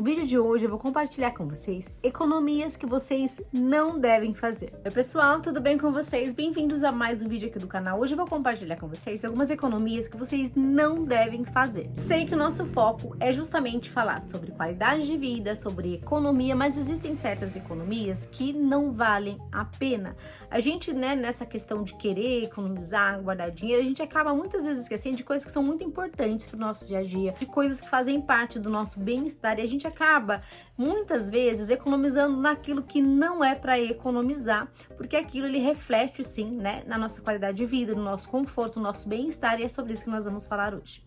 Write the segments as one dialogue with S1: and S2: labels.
S1: No vídeo de hoje eu vou compartilhar com vocês economias que vocês não devem fazer. Oi pessoal, tudo bem com vocês? Bem-vindos a mais um vídeo aqui do canal. Hoje eu vou compartilhar com vocês algumas economias que vocês não devem fazer. Sei que o nosso foco é justamente falar sobre qualidade de vida, sobre economia, mas existem certas economias que não valem a pena. A gente, nessa questão de querer economizar, guardar dinheiro, a gente acaba muitas vezes esquecendo de coisas que são muito importantes para o nosso dia a dia, de coisas que fazem parte do nosso bem-estar, e a gente acaba muitas vezes economizando naquilo que não é para economizar, porque aquilo ele reflete sim, na nossa qualidade de vida, no nosso conforto, no nosso bem-estar, e é sobre isso que nós vamos falar hoje.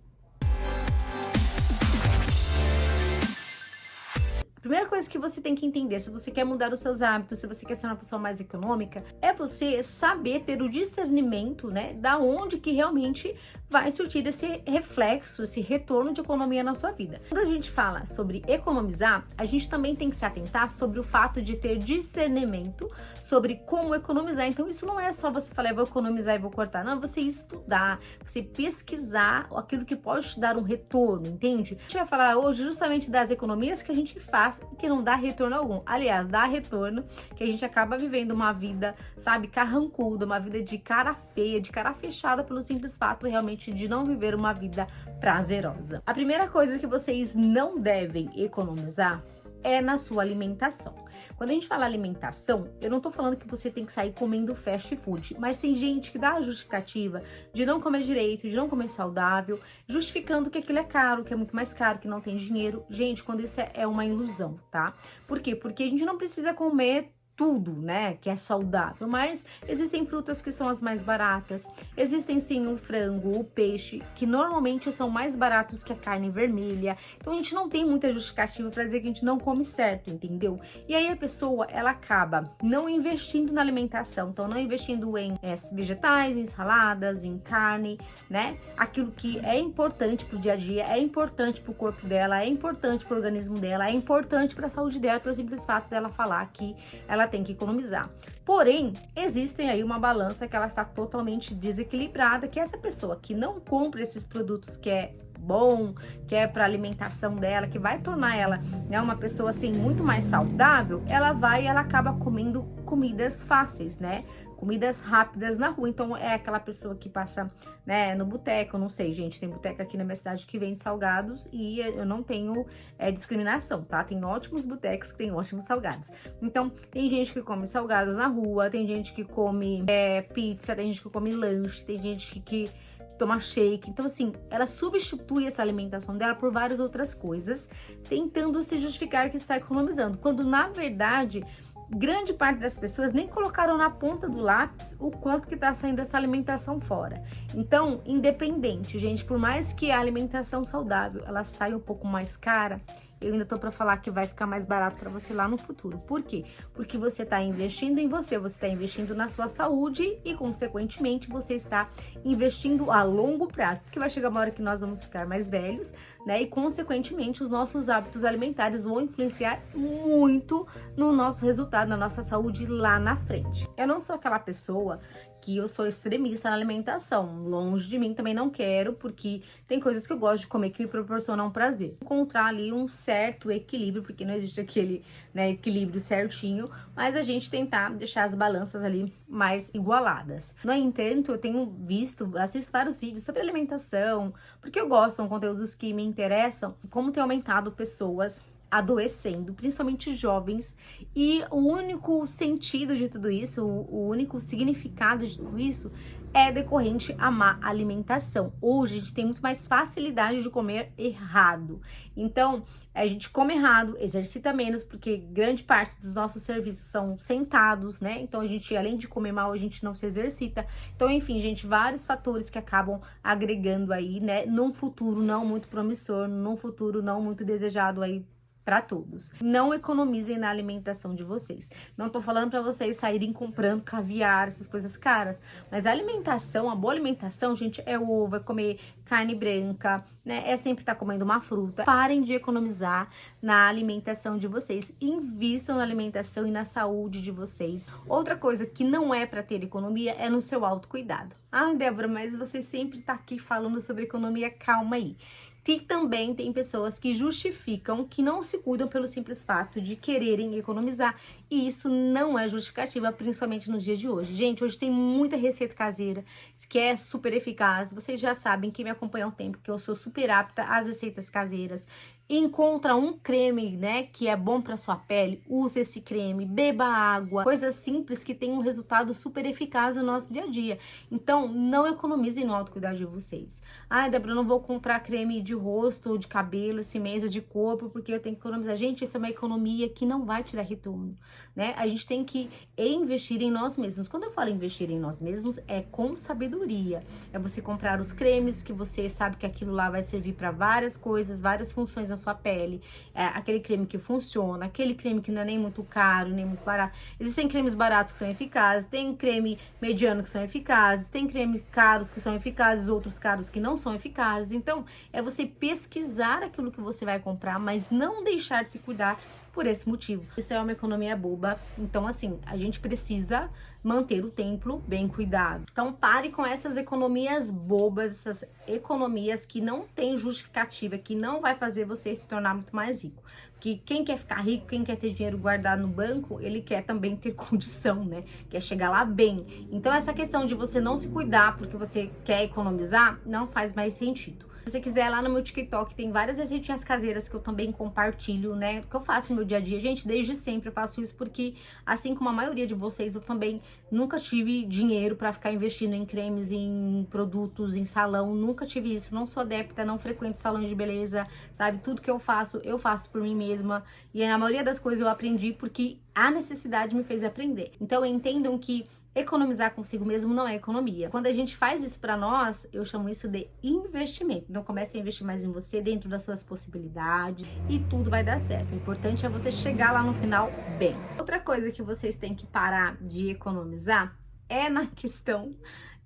S1: Primeira coisa que você tem que entender, se você quer mudar os seus hábitos, se você quer ser uma pessoa mais econômica, é você saber ter o discernimento, da onde que realmente vai surtir esse reflexo, esse retorno de economia na sua vida. Quando a gente fala sobre economizar, a gente também tem que se atentar sobre o fato de ter discernimento sobre como economizar. Então isso não é só você falar, eu vou economizar e vou cortar, não, é você estudar, você pesquisar aquilo que pode te dar um retorno, entende? A gente vai falar hoje justamente das economias que a gente faz que não dá retorno algum. Aliás, dá retorno, que a gente acaba vivendo uma vida, carrancuda, uma vida de cara feia, de cara fechada, pelo simples fato realmente de não viver uma vida prazerosa. A primeira coisa que vocês não devem economizar é na sua alimentação. Quando a gente fala alimentação, eu não tô falando que você tem que sair comendo fast food, mas tem gente que dá a justificativa de não comer direito, de não comer saudável, justificando que aquilo é caro, que é muito mais caro, que não tem dinheiro. Gente, quando isso é uma ilusão, tá? Por quê? Porque a gente não precisa comer tudo, que é saudável, mas existem frutas que são as mais baratas, existem sim o frango, o peixe, que normalmente são mais baratos que a carne vermelha, então a gente não tem muita justificativa para dizer que a gente não come certo, entendeu? E aí a pessoa, ela acaba não investindo na alimentação, então não investindo em vegetais, em saladas, em carne, aquilo que é importante pro dia a dia, é importante pro corpo dela, é importante pro organismo dela, é importante pra saúde dela, pelo simples fato dela falar que ela tem que economizar. Porém, existem aí uma balança que ela está totalmente desequilibrada, que é essa pessoa que não compra esses produtos que é bom, que é para alimentação dela, que vai tornar ela, uma pessoa assim muito mais saudável, ela acaba comendo comidas fáceis, comidas rápidas na rua. Então é aquela pessoa que passa, no boteco, não sei, gente, tem boteca aqui na minha cidade que vende salgados e eu não tenho discriminação, tá? Tem ótimos botecos que tem ótimos salgados. Então tem gente que come salgados na rua, tem gente que come pizza, tem gente que come lanche, tem gente que toma shake. Então assim, ela substitui essa alimentação dela por várias outras coisas, tentando se justificar que está economizando, quando na verdade grande parte das pessoas nem colocaram na ponta do lápis o quanto que tá saindo essa alimentação fora. Então, independente, gente, por mais que a alimentação saudável ela saia um pouco mais cara, eu ainda tô para falar que vai ficar mais barato para você lá no futuro. Por quê? Porque você tá investindo em você tá investindo na sua saúde e, consequentemente, você está investindo a longo prazo. Porque vai chegar uma hora que nós vamos ficar mais velhos, e, consequentemente, os nossos hábitos alimentares vão influenciar muito no nosso resultado, na nossa saúde lá na frente. Eu não sou aquela pessoa que eu sou extremista na alimentação, longe de mim, também não quero, porque tem coisas que eu gosto de comer que me proporcionam prazer. Encontrar ali um certo equilíbrio, porque não existe aquele equilíbrio certinho, mas a gente tentar deixar as balanças ali mais igualadas. No entanto, eu tenho assisto vários vídeos sobre alimentação, porque eu gosto, são conteúdos que me interessam, como tem aumentado pessoas adoecendo, principalmente jovens, e o único sentido de tudo isso, o único significado de tudo isso é decorrente à má alimentação. Hoje a gente tem muito mais facilidade de comer errado, então a gente come errado, exercita menos, porque grande parte dos nossos serviços são sentados, então a gente, além de comer mal, a gente não se exercita. Então, enfim, gente, vários fatores que acabam agregando aí, num futuro não muito promissor, num futuro não muito desejado aí para todos. Não economizem na alimentação de vocês. Não tô falando para vocês saírem comprando caviar, essas coisas caras, mas a alimentação, a boa alimentação, gente, é ovo, é comer carne branca, é sempre estar comendo uma fruta. Parem de economizar na alimentação de vocês. Invistam na alimentação e na saúde de vocês. Outra coisa que não é para ter economia é no seu autocuidado. Ah, Débora, mas você sempre tá aqui falando sobre economia, calma aí. E também tem pessoas que justificam que não se cuidam pelo simples fato de quererem economizar. E isso não é justificativa, principalmente nos dias de hoje. Gente, hoje tem muita receita caseira que é super eficaz. Vocês já sabem, quem me acompanha há um tempo, que eu sou super apta às receitas caseiras. Encontra um creme, né, que é bom para sua pele, use esse creme, beba água, coisas simples que tem um resultado super eficaz no nosso dia a dia. Então, não economizem no autocuidado de vocês. Ai, Débora, eu não vou comprar creme de rosto ou de cabelo esse mês, ou de corpo, porque eu tenho que economizar. Gente, isso é uma economia que não vai te dar retorno, né? A gente tem que investir em nós mesmos. Quando eu falo investir em nós mesmos, é com sabedoria. É você comprar os cremes que você sabe que aquilo lá vai servir para várias coisas, várias funções na sua pele, aquele creme que funciona, aquele creme que não é nem muito caro, nem muito barato. Existem cremes baratos que são eficazes, tem creme mediano que são eficazes, tem creme caros que são eficazes, outros caros que não são eficazes. Então, é você pesquisar aquilo que você vai comprar, mas não deixar de se cuidar por esse motivo. Isso é uma economia boba. Então, assim, a gente precisa manter o templo bem cuidado. Então, pare com essas economias bobas, essas economias que não tem justificativa, que não vai fazer você se tornar muito mais rico. Porque quem quer ficar rico, quem quer ter dinheiro guardado no banco, ele quer também ter condição, né? Quer chegar lá bem. Então, essa questão de você não se cuidar porque você quer economizar, não faz mais sentido. Se você quiser, lá no meu TikTok tem várias receitinhas caseiras que eu também compartilho, né? Que eu faço no meu dia a dia. Gente, desde sempre eu faço isso porque, assim como a maioria de vocês, eu também nunca tive dinheiro pra ficar investindo em cremes, em produtos, em salão. Nunca tive isso. Não sou adepta, não frequento salões de beleza, sabe? Tudo que eu faço por mim mesma. E a maioria das coisas eu aprendi porque a necessidade me fez aprender. Então, entendam que economizar consigo mesmo não é economia. Quando a gente faz isso pra nós, eu chamo isso de investimento. Então comece a investir mais em você, dentro das suas possibilidades, e tudo vai dar certo. O importante é você chegar lá no final bem. Outra coisa que vocês têm que parar de economizar é na questão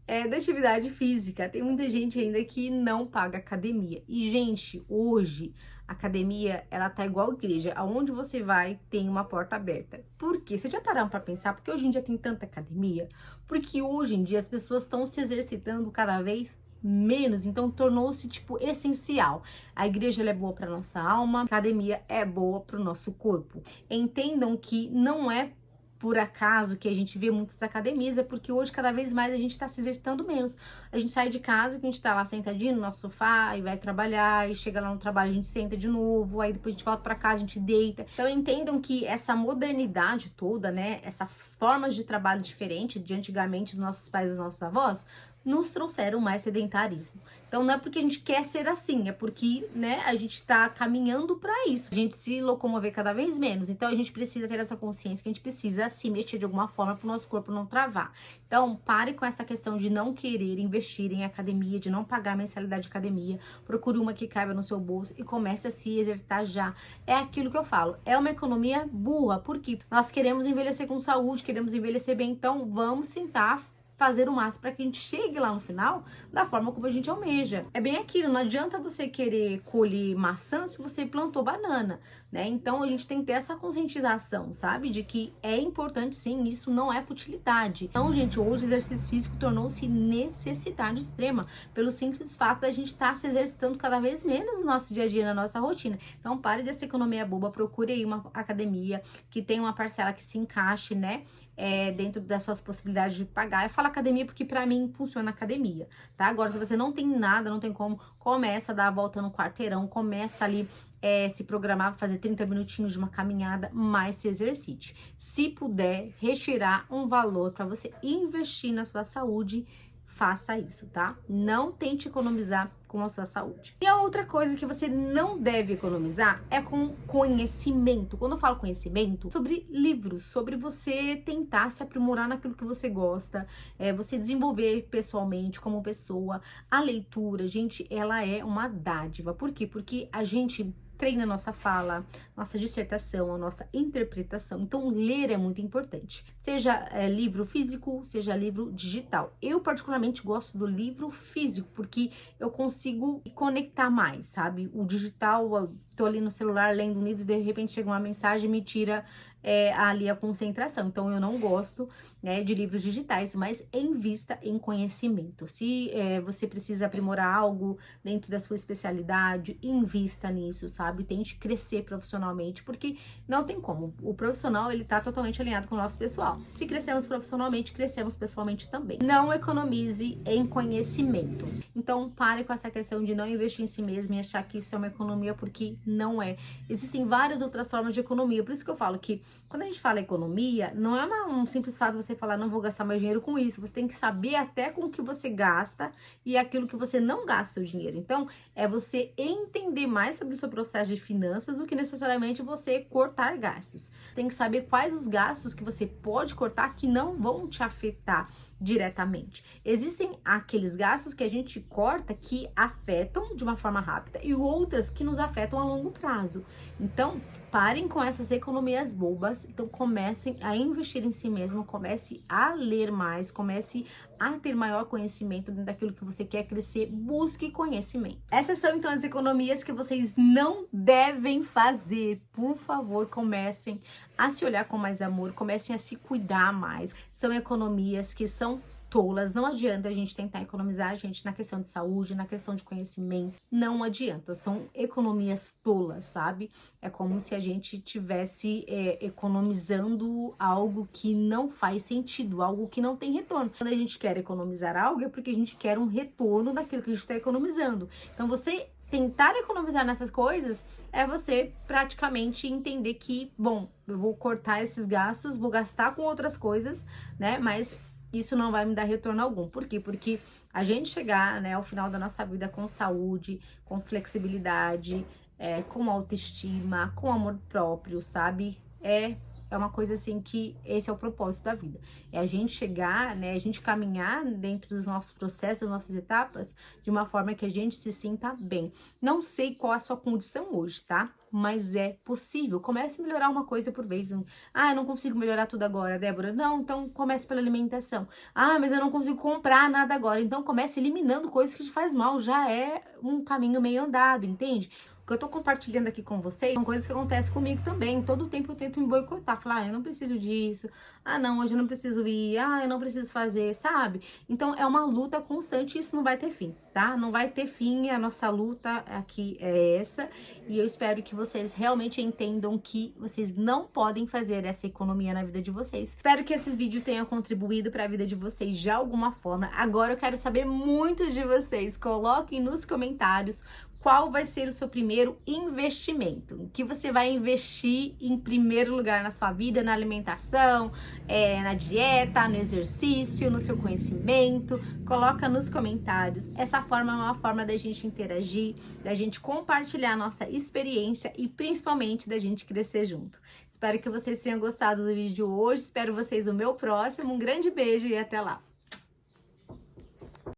S1: da atividade física. Tem muita gente ainda que não paga academia. E, gente, hoje a academia, ela tá igual a igreja. Aonde você vai, tem uma porta aberta. Por quê? Vocês já pararam pra pensar? Porque hoje em dia tem tanta academia? Porque hoje em dia as pessoas estão se exercitando cada vez menos, então tornou-se, tipo, essencial. A igreja, ela é boa pra nossa alma, a academia é boa pro nosso corpo. Entendam que não é por acaso que a gente vê muitas academias, é porque hoje cada vez mais a gente tá se exercitando menos. A gente sai de casa, que a gente tá lá sentadinho no nosso sofá e vai trabalhar, e chega lá no trabalho a gente senta de novo, aí depois a gente volta pra casa, a gente deita. Então entendam que essa modernidade toda, né, essas formas de trabalho diferentes de antigamente dos nossos pais e dos nossos avós, nos trouxeram mais sedentarismo. Então não é porque a gente quer ser assim, é porque, né, a gente tá caminhando para isso. A gente se locomover cada vez menos. Então a gente precisa ter essa consciência que a gente precisa se mexer de alguma forma para o nosso corpo não travar. Então pare com essa questão de não querer investir em academia, de não pagar mensalidade de academia. Procure uma que caiba no seu bolso e comece a se exercitar já. É aquilo que eu falo, é uma economia burra, porque nós queremos envelhecer com saúde, queremos envelhecer bem, então vamos sentar, fazer o máximo para que a gente chegue lá no final da forma como a gente almeja. É bem aquilo, não adianta você querer colher maçã se você plantou banana, né? Então a gente tem que ter essa conscientização, sabe? De que é importante sim, isso não é futilidade. Então, gente, hoje o exercício físico tornou-se necessidade extrema, pelo simples fato da gente estar se exercitando cada vez menos no nosso dia a dia, na nossa rotina. Então pare dessa economia boba, procure aí uma academia que tenha uma parcela que se encaixe, né? Dentro das suas possibilidades de pagar. Eu falo academia porque pra mim funciona academia, tá? Agora, se você não tem nada, não tem como, começa a dar a volta no quarteirão, começa ali se programar, fazer 30 minutinhos de uma caminhada, mas se exercite. Se puder retirar um valor para você investir na sua saúde, faça isso, tá? Não tente economizar com a sua saúde. E a outra coisa que você não deve economizar é com conhecimento. Quando eu falo conhecimento, sobre livros, sobre você tentar se aprimorar naquilo que você gosta, você desenvolver pessoalmente, como pessoa. A leitura, gente, ela é uma dádiva. Por quê? Porque a gente treina a nossa fala, nossa dissertação, a nossa interpretação. Então, ler é muito importante. Seja livro físico, seja livro digital. Eu, particularmente, gosto do livro físico, porque eu consigo conectar mais, sabe? O digital, tô ali no celular lendo um livro, de repente chega uma mensagem e me tira ali a concentração. Então, eu não gosto, né, de livros digitais, mas invista em conhecimento. Se você precisa aprimorar algo dentro da sua especialidade, invista nisso, sabe? Tente crescer profissionalmente, porque não tem como. O profissional, ele tá totalmente alinhado com o nosso pessoal. Se crescemos profissionalmente, crescemos pessoalmente também. Não economize em conhecimento. Então, pare com essa questão de não investir em si mesmo e achar que isso é uma economia, porque não é. Existem várias outras formas de economia. Por isso que eu falo que quando a gente fala economia, não é um simples fato de você falar, não vou gastar mais dinheiro com isso. Você tem que saber até com o que você gasta e aquilo que você não gasta seu dinheiro. Então, é você entender mais sobre o seu processo de finanças do que necessariamente você cortar gastos. Tem que saber quais os gastos que você pode cortar que não vão te afetar diretamente. Existem aqueles gastos que a gente corta que afetam de uma forma rápida e outras que nos afetam a longo prazo. Então, parem com essas economias bobas. Então, comecem a investir em si mesmo, comece a ler mais, comece a ter maior conhecimento daquilo que você quer crescer, busque conhecimento. Essas são, então, as economias que vocês não devem fazer. Por favor, comecem a se olhar com mais amor, comecem a se cuidar mais. São economias que são tolas. Não adianta a gente tentar economizar a gente na questão de saúde, na questão de conhecimento. Não adianta. São economias tolas, sabe? É como se a gente tivesse economizando algo que não faz sentido, algo que não tem retorno. Quando a gente quer economizar algo é porque a gente quer um retorno daquilo que a gente está economizando. Então, você tentar economizar nessas coisas é você praticamente entender que, bom, eu vou cortar esses gastos, vou gastar com outras coisas, né? Mas isso não vai me dar retorno algum. Por quê? Porque a gente chegar, né, ao final da nossa vida com saúde, com flexibilidade, com autoestima, com amor próprio, sabe? É uma coisa assim que esse é o propósito da vida. É a gente chegar, né, a gente caminhar dentro dos nossos processos, das nossas etapas, de uma forma que a gente se sinta bem. Não sei qual a sua condição hoje, tá? Mas é possível. Comece a melhorar uma coisa por vez. Ah, eu não consigo melhorar tudo agora, Débora. Não, então comece pela alimentação. Ah, mas eu não consigo comprar nada agora. Então comece eliminando coisas que te faz mal. Já é um caminho meio andado, entende? O que eu tô compartilhando aqui com vocês são coisas que acontecem comigo também. Todo tempo eu tento me boicotar, falar, eu não preciso disso. Ah, não, hoje eu não preciso ir. Ah, eu não preciso fazer, sabe? Então é uma luta constante e isso não vai ter fim, tá? Não vai ter fim, a nossa luta aqui é essa. E eu espero que vocês realmente entendam que vocês não podem fazer essa economia na vida de vocês. Espero que esses vídeos tenham contribuído para a vida de vocês de alguma forma. Agora eu quero saber muito de vocês. Coloquem nos comentários qual vai ser o seu primeiro investimento. O que você vai investir em primeiro lugar na sua vida, na alimentação, na dieta, no exercício, no seu conhecimento. Coloca nos comentários. Essa forma é uma forma da gente interagir, da gente compartilhar a nossa experiência e principalmente da gente crescer junto. Espero que vocês tenham gostado do vídeo de hoje. Espero vocês no meu próximo. Um grande beijo e até lá!